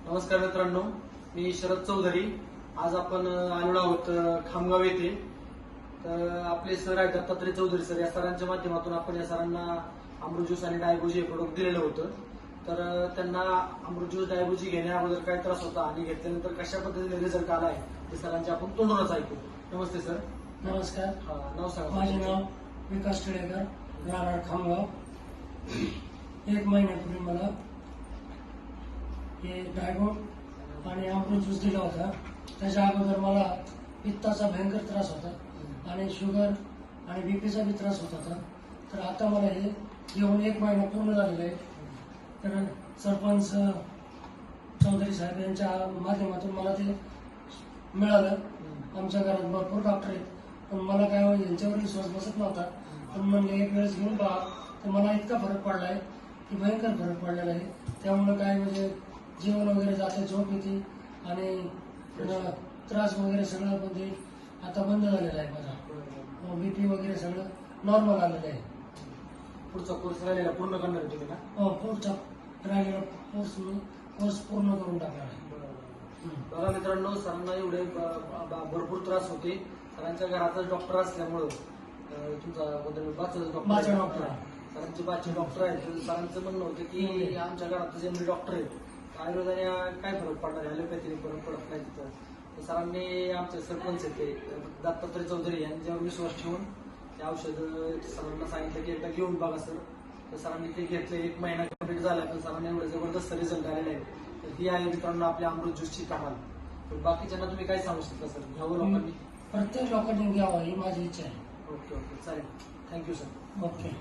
नमस्कार मित्रांनो, मी शरद चौधरी. आज आपण आलेलो आहोत खामगाव येथे. तर आपले सर आहेत दत्तात्रय चौधरी सर. या सरांच्या माध्यमातून आपण या सरांना अमृत ज्यूस आणि डायबोजी हे प्रोडक्ट दिलेलं होतं. तर त्यांना अमृत ज्यूस डायबोजी घेण्या अगोदर काय त्रास होता आणि घेतल्यानंतर कशा पद्धतीने रिझल्ट आला आहे ते सरांचे आपण तोंडूनच ऐकू. नमस्ते सर. नमस्कार. नाव सांगा. माझे नाव विकास टिळेकर, राहणार खामगाव. 1 महिन्यापूर्वी मला हे डायबोट आणि अमृत ज्यूस दिला होता. त्याच्या अगोदर मला पित्ताचा भयंकर त्रास होता आणि शुगर आणि बीपीचा बी त्रास होत होता. तर आता मला हे घेऊन 1 महिना पूर्ण झालेला आहे. तर सरपंच चौधरी साहेब यांच्या माध्यमातून मला ते मिळालं. आमच्या घरात भरपूर डॉक्टर आहेत, पण मला काय यांच्यावर विश्वास बसत नव्हता. पण म्हणले एक वेळेस घेऊन पहा. तर मला इतका फरक पडलाय की भयंकर फरक पडलेला आहे. त्यामुळे काय जेवण वगैरे जाते, झोप येते आणि त्रास वगैरे सगळं आता बंद झालेला आहे. माझा बीपी वगैरे सगळं नॉर्मल आलेलं आहे. पुढचा कोर्स राहिलेला पूर्ण करणार तुम्ही ना? पुढचा राहिलेला कोर्स पूर्ण करून टाकला आहे. बघा मित्रांनो, सरांना एवढे भरपूर त्रास होते. सरांच्या घरातच डॉक्टर असल्यामुळं तुमचा माझा डॉक्टर सरांचे बाचे डॉक्टर आहेत. सरांचं म्हणणं होतं की आमच्या घरात जे डॉक्टर आहेत आयुर्वेदाने काय फरक पडणार, ॲलोपॅथीने फरक पडत नाही तिथं. तर सरांनी आमचे सरपंच आहेत ते दत्तात्रय चौधरी यांच्यावर विश्वास ठेवून ते औषध सरांना सांगितलं की एकदा घेऊन बघा सर. तर सरांनी ते घेतले. 1 महिना कंप्लीट झाला, पण सरांना एवढं जबरदस्त रिझल्ट आलेला आहे. तर ही आहे मित्रांनो आपल्या अमृत ज्यूसची कमाल. तर बाकीच्यांना तुम्ही काय सांगू शकता सर? घ्यावं लोकांनी? प्रत्येक लोकांनी घ्यावं ही माझी इच्छा आहे. ओके चालेल. Thank you sir. ओके.